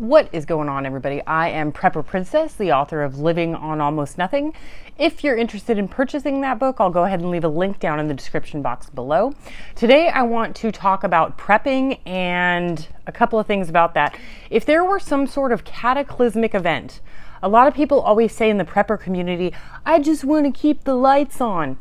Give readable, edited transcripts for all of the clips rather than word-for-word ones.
What is going on, everybody? I am Prepper Princess, the author of Living on Almost Nothing. If you're interested in purchasing that book, I'll go ahead and leave a link down in the description box below. Today, I want to talk about prepping and a couple of things about that. If there were some sort of cataclysmic event, a lot of people always say in the prepper community, I just want to keep the lights on.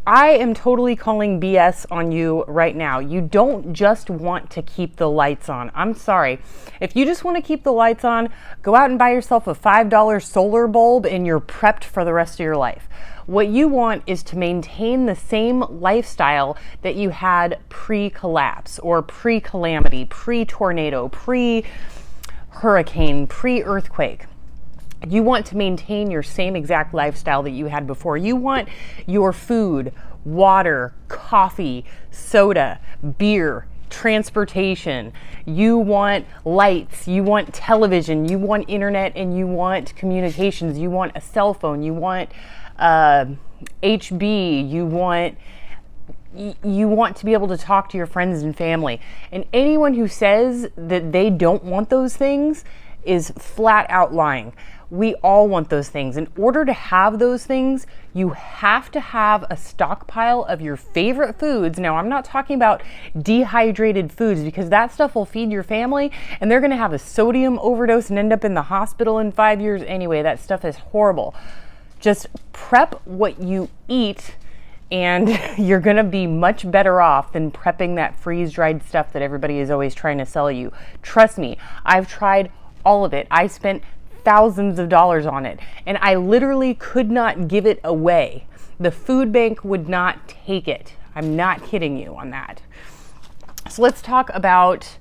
I am totally calling BS on you right now. You don't just want to keep the lights on. I'm sorry. If you just want to keep the lights on, go out and buy yourself a $5 solar bulb and you're prepped for the rest of your life. What you want is to maintain the same lifestyle that you had pre-collapse or pre-calamity, pre-tornado, pre-hurricane, pre-earthquake. You want to maintain your same exact lifestyle that you had before. You want your food, water, coffee, soda, beer, transportation. You want lights, you want television, you want internet, and you want communications. You want a cell phone, you want HB, you want to be able to talk to your friends and family. And anyone who says that they don't want those things is flat out lying. We all want those things. In order to have those things, you have to have a stockpile of your favorite foods. Now, I'm not talking about dehydrated foods because that stuff will feed your family and they're going to have a sodium overdose and end up in the hospital in 5 years anyway. That stuff is horrible. Just prep what you eat and you're going to be much better off than prepping that freeze-dried stuff that everybody is always trying to sell you. Trust me, I've tried all of it. I spent thousands of dollars on it and I literally could not give it away. The food bank would not take it. I'm not kidding you on that. So let's talk about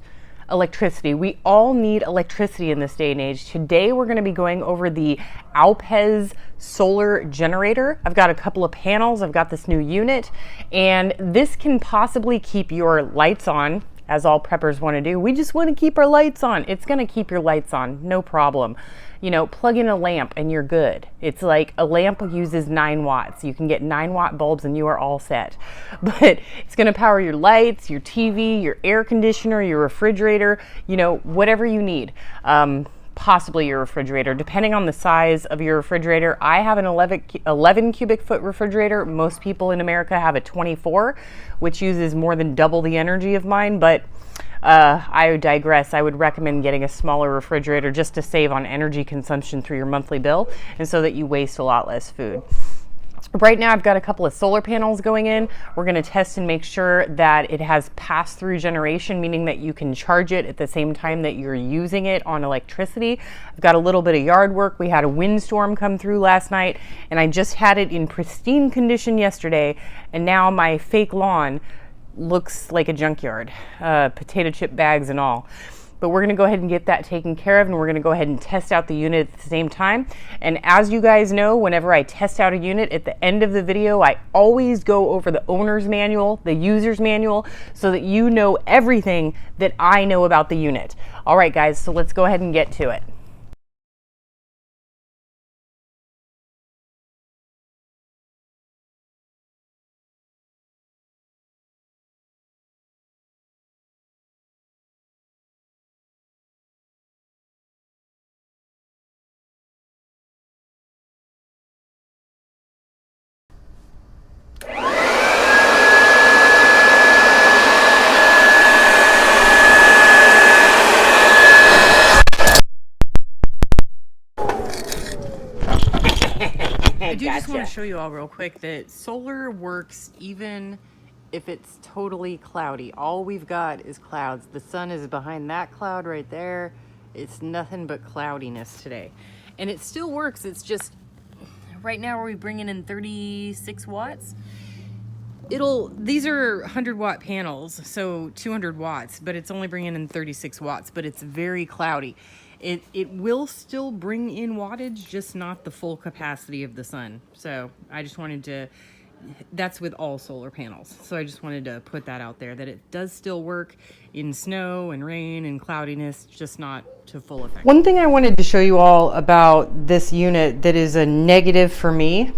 electricity. We all need electricity in this day and age. Today we're going to be going over the Alpez solar generator. I've got a couple of panels. I've got this new unit and this can possibly keep your lights on, as all preppers want to do. We just want to keep our lights on. It's going to keep your lights on, no problem. You know, plug in a lamp and you're good. It's like a lamp uses 9 watts. You can get 9-watt bulbs and you are all set. But it's going to power your lights, your TV, your air conditioner, your refrigerator, you know, whatever you need. Possibly your refrigerator, depending on the size of your refrigerator. I have an 11 cubic foot refrigerator. Most people in America have a 24, which uses more than double the energy of mine, but I digress. I would recommend getting a smaller refrigerator just to save on energy consumption through your monthly bill and so that you waste a lot less food. Right now I've got a couple of solar panels going in. We're going to test and make sure that it has pass-through generation, meaning that you can charge it at the same time that you're using it on electricity. I've got a little bit of yard work. We had a windstorm come through last night and I just had it in pristine condition yesterday, and now my fake lawn looks like a junkyard, potato chip bags and all. But we're going to go ahead and get that taken care of, and we're going to go ahead and test out the unit at the same time. And as you guys know, whenever I test out a unit, at the end of the video, I always go over the owner's manual, the user's manual, so that you know everything that I know about the unit. All right, guys, so let's go ahead and get to it. I do just want to show you all real quick that solar works even if it's totally cloudy. All we've got is clouds. The sun is behind that cloud right there. It's nothing but cloudiness today. And it still works. It's just, right now are we bringing in 36 watts? These are 100-watt panels, so 200 watts, but it's only bringing in 36 watts, but it's very cloudy. It will still bring in wattage, just not the full capacity of the sun. So I just wanted to, that's with all solar panels. So I just wanted to put that out there, that it does still work in snow and rain and cloudiness, just not to full effect. One thing I wanted to show you all about this unit that is a negative for me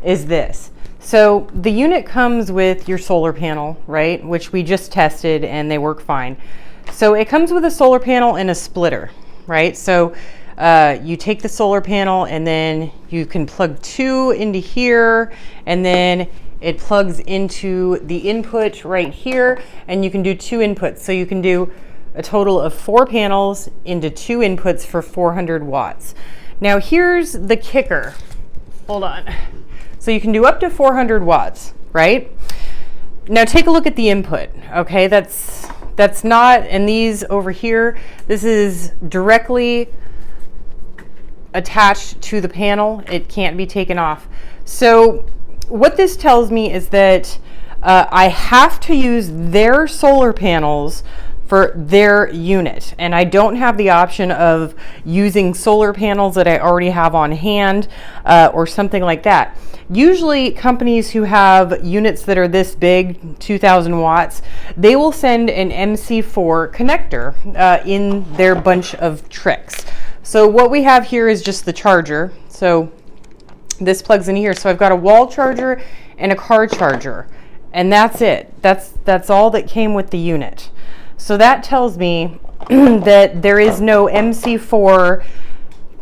is this. So the unit comes with your solar panel, right? Which we just tested and they work fine. So it comes with a solar panel and a splitter. right? So you take the solar panel and then you can plug 2 into here, and then it plugs into the input right here, and you can do 2 inputs. So you can do a total of 4 panels into 2 inputs for 400 watts. Now here's the kicker. Hold on. So you can do up to 400 watts, right? Now take a look at the input, okay? That's not, and these over here, this is directly attached to the panel. It can't be taken off. So what this tells me is that I have to use their solar panels for their unit, and I don't have the option of using solar panels that I already have on hand or something like that. Usually companies who have units that are this big, 2000 watts, they will send an MC4 connector in their bunch of tricks. So what we have here is just the charger. So this plugs in here. So I've got a wall charger and a car charger, and that's it. That's all that came with the unit. So that tells me that there is no MC4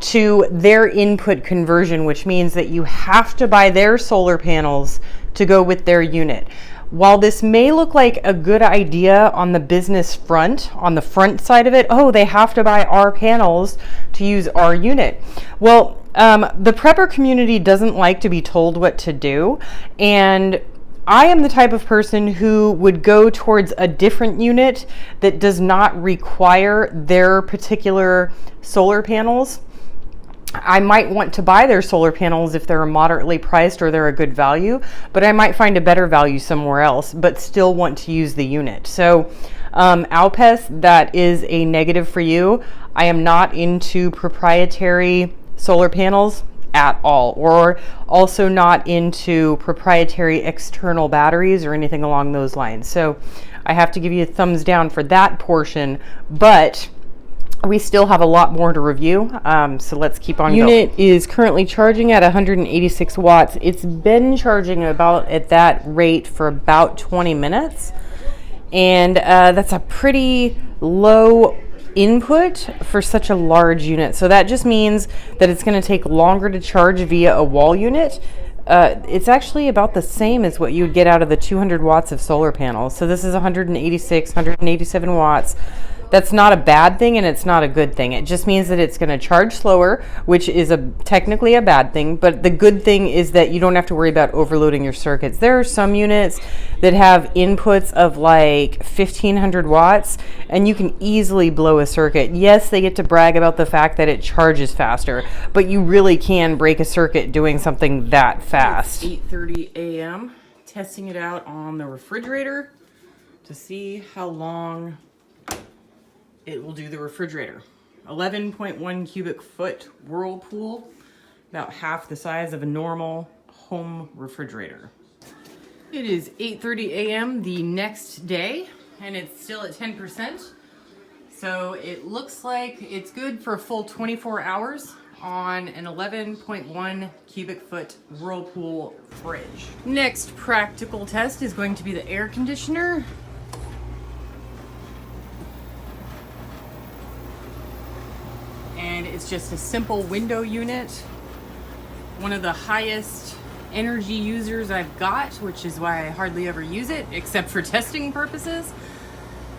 to their input conversion, which means that you have to buy their solar panels to go with their unit. While this may look like a good idea on the business front, on the front side of it, oh, they have to buy our panels to use our unit. Well, the prepper community doesn't like to be told what to do, and I am the type of person who would go towards a different unit that does not require their particular solar panels. I might want to buy their solar panels if they're moderately priced or they're a good value, but I might find a better value somewhere else, but still want to use the unit. So Alpes, that is a negative for you. I am not into proprietary solar panels at all, or also not into proprietary external batteries or anything along those lines. So I have to give you a thumbs down for that portion, but we still have a lot more to review, so let's keep on going. Unit is currently charging at 186 watts. It's been charging about at that rate for about 20 minutes, and that's a pretty low input for such a large unit. So that just means that it's going to take longer to charge via a wall unit. It's actually about the same as what you would get out of the 200 watts of solar panels. So this is 186, 187 watts. That's not a bad thing, and it's not a good thing. It just means that it's going to charge slower, which is technically a bad thing, but the good thing is that you don't have to worry about overloading your circuits. There are some units that have inputs of like 1500 watts, and you can easily blow a circuit. Yes, they get to brag about the fact that it charges faster, but you really can break a circuit doing something that fast. It's 8:30 a.m. Testing it out on the refrigerator to see how long it will do the refrigerator. 11.1 cubic foot Whirlpool, about half the size of a normal home refrigerator. It is 8:30 a.m. the next day, and it's still at 10%. So it looks like it's good for a full 24 hours on an 11.1 cubic foot Whirlpool fridge. Next practical test is going to be the air conditioner. And it's just a simple window unit. One of the highest energy users I've got, which is why I hardly ever use it, except for testing purposes.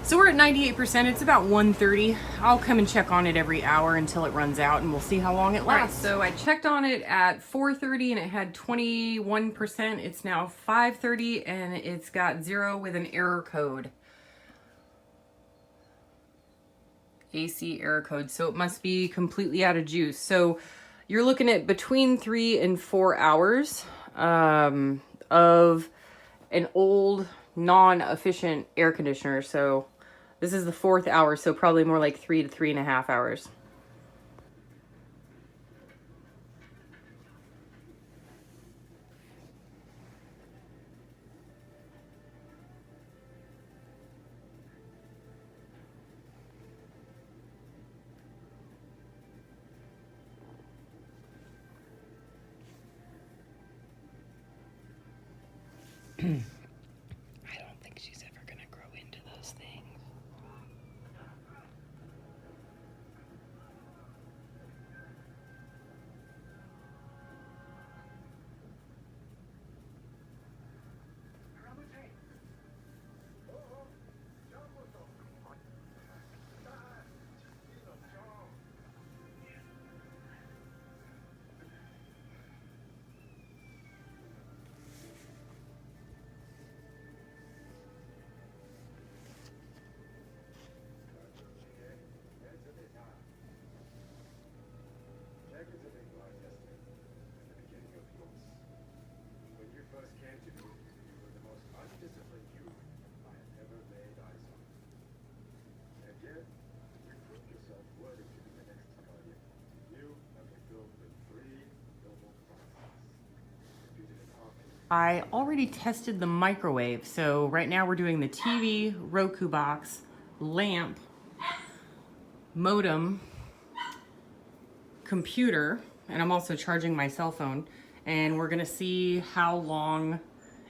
So we're at 98%, it's about 130. I'll come and check on it every hour until it runs out, and we'll see how long it lasts. Right, so I checked on it at 4:30 and it had 21%. It's now 5:30 and it's got 0 with an error code. AC error code, so it must be completely out of juice. So you're looking at between 3 and 4 hours of an old non-efficient air conditioner. So this is the 4th hour, so probably more like 3 to 3.5 hours. I don't think she's ever going to grow into those things. I already tested the microwave. So right now we're doing the TV, Roku box, lamp, modem, computer, and I'm also charging my cell phone. And we're gonna see how long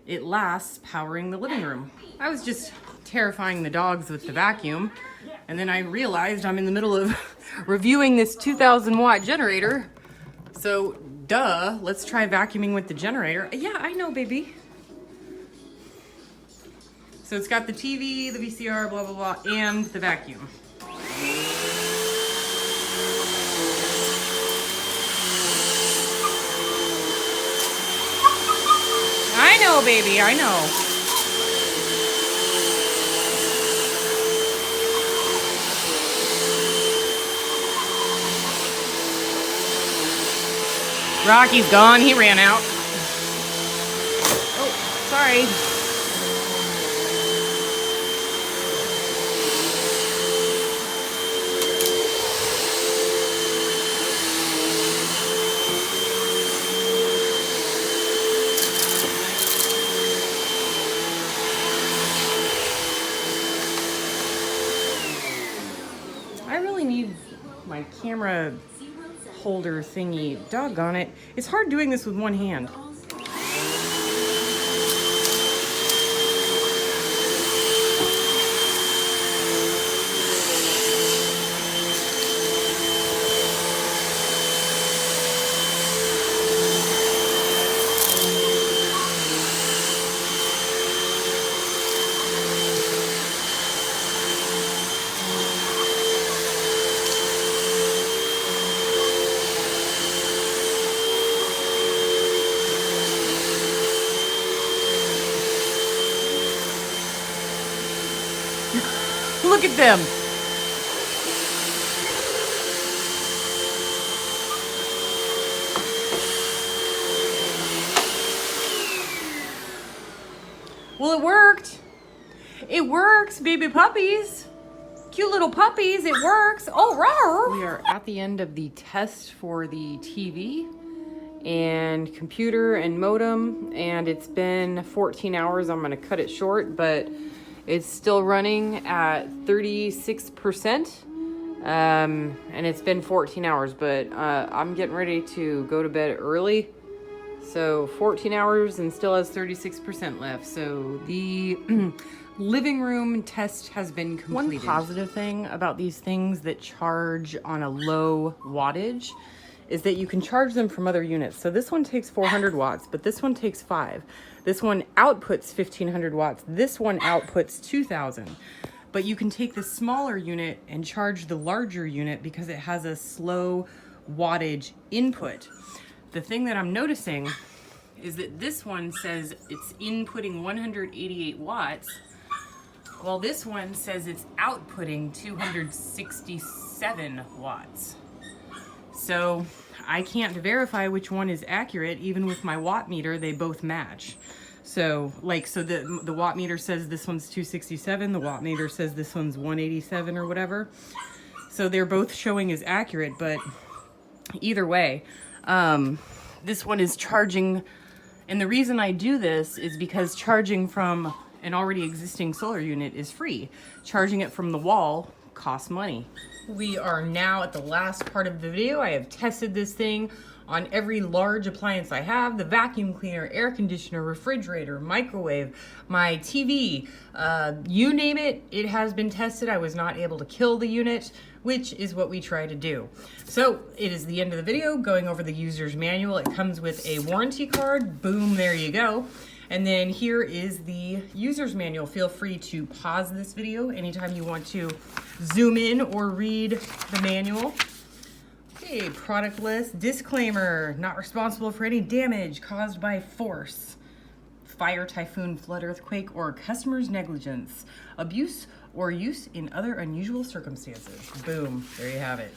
it lasts powering the living room. I was just terrifying the dogs with the vacuum, and then I realized I'm in the middle of reviewing this 2,000 watt generator. So duh, let's try vacuuming with the generator. Yeah, I know, baby. So it's got the TV, the VCR, blah, blah, blah, and the vacuum. I know, baby, I know. Rocky's gone, he ran out. Oh, sorry. I really need my camera holder thingy. Doggone it. It's hard doing this with one hand. Look at them. Well, it worked. It works, baby puppies. Cute little puppies, it works. Oh, rawr. We are at the end of the test for the TV and computer and modem, and it's been 14 hours. I'm gonna cut it short, but it's still running at 36%, and it's been 14 hours, but I'm getting ready to go to bed early. So 14 hours and still has 36% left. So the living room test has been completed. One positive thing about these things that charge on a low wattage is that you can charge them from other units. So this one takes 400 watts, but this one takes 5. This one outputs 1,500 watts. This one outputs 2,000. But you can take the smaller unit and charge the larger unit because it has a slow wattage input. The thing that I'm noticing is that this one says it's inputting 188 watts, while this one says it's outputting 267 watts. So I can't verify which one is accurate. Even with my watt meter, they both match. So the watt meter says this one's 267, the watt meter says this one's 187 or whatever. So they're both showing as accurate, but either way, this one is charging. And the reason I do this is because charging from an already existing solar unit is free. Charging it from the wall costs money. We are now at the last part of the video. I have tested this thing on every large appliance I have: the vacuum cleaner, air conditioner, refrigerator, microwave, my TV, you name it, it has been tested. I was not able to kill the unit, which is what we try to do. So it is the end of the video, going over the user's manual. It comes with a warranty card. Boom, there you go. And then here is the user's manual. Feel free to pause this video anytime you want to zoom in or read the manual. Okay, product list, disclaimer: not responsible for any damage caused by force, fire, typhoon, flood, earthquake, or customer's negligence, abuse, or use in other unusual circumstances. Boom, there you have it.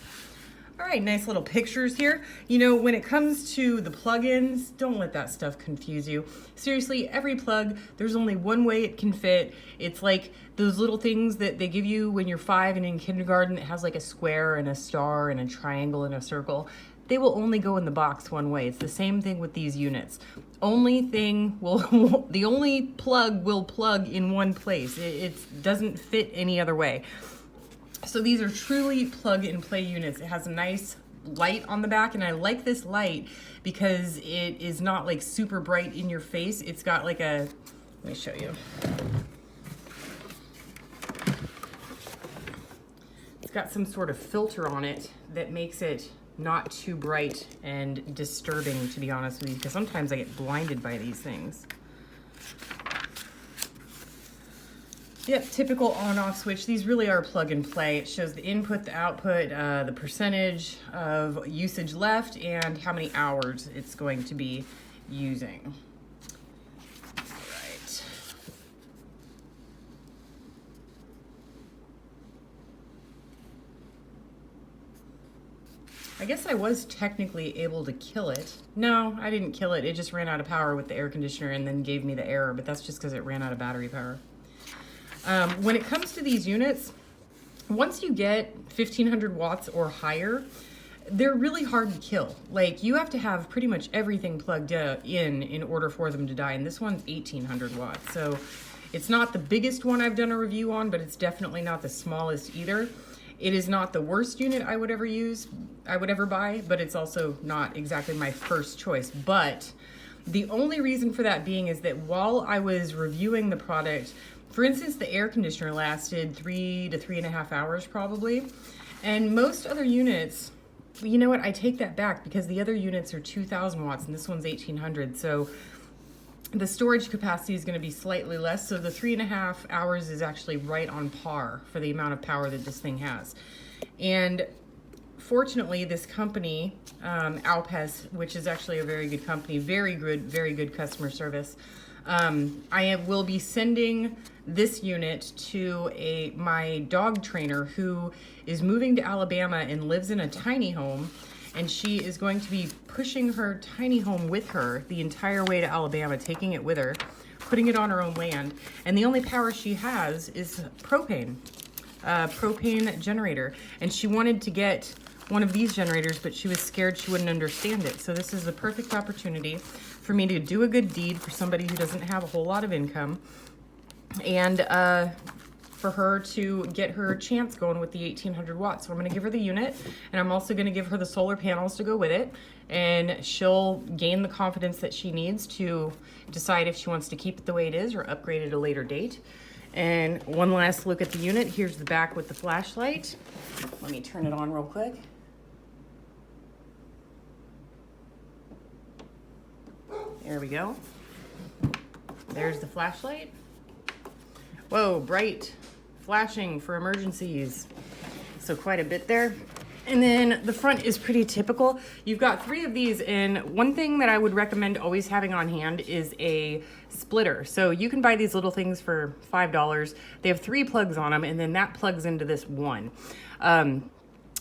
All right, nice little pictures here. You know, when it comes to the plugins, don't let that stuff confuse you. Seriously, every plug, there's only one way it can fit. It's like those little things that they give you when you're 5 and in kindergarten. It has like a square and a star and a triangle and a circle. they will only go in the box one way. It's the same thing with these units. The only plug will plug in one place. It doesn't fit any other way. So these are truly plug and play units. It has a nice light on the back, and I like this light because it is not like super bright in your face. It's got like a, let me show you. It's got some sort of filter on it that makes it not too bright and disturbing, to be honest with you, because sometimes I get blinded by these things. Yep, typical on-off switch. These really are plug and play. It shows the input, the output, the percentage of usage left, and how many hours it's going to be using. Right. I guess I was technically able to kill it. No, I didn't kill it. It just ran out of power with the air conditioner and then gave me the error, but that's just because it ran out of battery power. When it comes to these units, once you get 1500 watts or higher, they're really hard to kill. Like, you have to have pretty much everything plugged in order for them to die. And this one's 1800 watts. So it's not the biggest one I've done a review on, but it's definitely not the smallest either. It is not the worst unit I would ever buy, but it's also not exactly my first choice. But the only reason for that being is that while I was reviewing the product, for instance, the air conditioner lasted 3 to 3.5 hours probably. And most other units, you know what, I take that back, because the other units are 2000 watts and this one's 1800. So the storage capacity is going to be slightly less. So the 3.5 hours is actually right on par for the amount of power that this thing has. And fortunately, this company, Alpes, which is actually a very good company, very good customer service. I will be sending this unit to my dog trainer who is moving to Alabama and lives in a tiny home, and she is going to be pushing her tiny home with her the entire way to Alabama, taking it with her, putting it on her own land, and the only power she has is propane generator. And she wanted to get one of these generators, but she was scared she wouldn't understand it. So this is the perfect opportunity for me to do a good deed for somebody who doesn't have a whole lot of income, and for her to get her chance going with the 1800 watts. So I'm going to give her the unit, and I'm also going to give her the solar panels to go with it, and she'll gain the confidence that she needs to decide if she wants to keep it the way it is or upgrade it at a later date. And one last look at the unit. Here's the back with the flashlight. Let me turn it on real quick. There we go. There's the flashlight. Whoa, bright flashing for emergencies. So quite a bit there. And then the front is pretty typical. You've got 3 of these, and one thing that I would recommend always having on hand is a splitter. So you can buy these little things for $5. They have 3 plugs on them, and then that plugs into this one.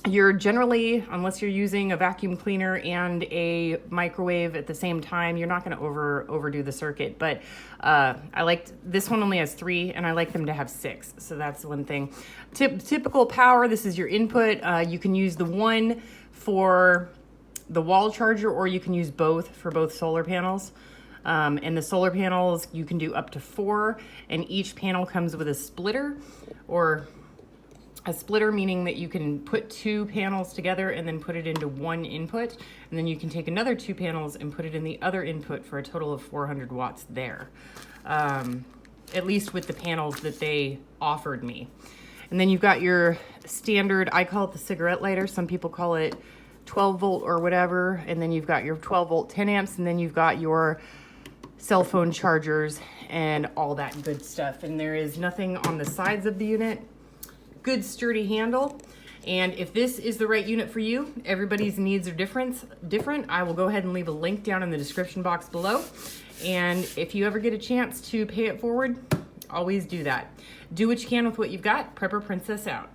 You're generally, unless you're using a vacuum cleaner and a microwave at the same time, you're not going to overdo the circuit. But I liked, this one only has 3, and I like them to have 6. So that's one thing. Typical power, this is your input. You can use the one for the wall charger, or you can use both for both solar panels. And the solar panels, you can do up to 4, and each panel comes with a splitter, or a splitter meaning that you can put 2 panels together and then put it into one input, and then you can take another 2 panels and put it in the other input for a total of 400 watts there, at least with the panels that they offered me. And then you've got your standard, I call it the cigarette lighter, some people call it 12 volt or whatever, and then you've got your 12 volt 10 amps, and then you've got your cell phone chargers and all that good stuff. And there is nothing on the sides of the unit. Good sturdy handle. And if this is the right unit for you, everybody's needs are different. I will go ahead and leave a link down in the description box below. And if you ever get a chance to pay it forward, always do that. Do what you can with what you've got. Prepper Princess out.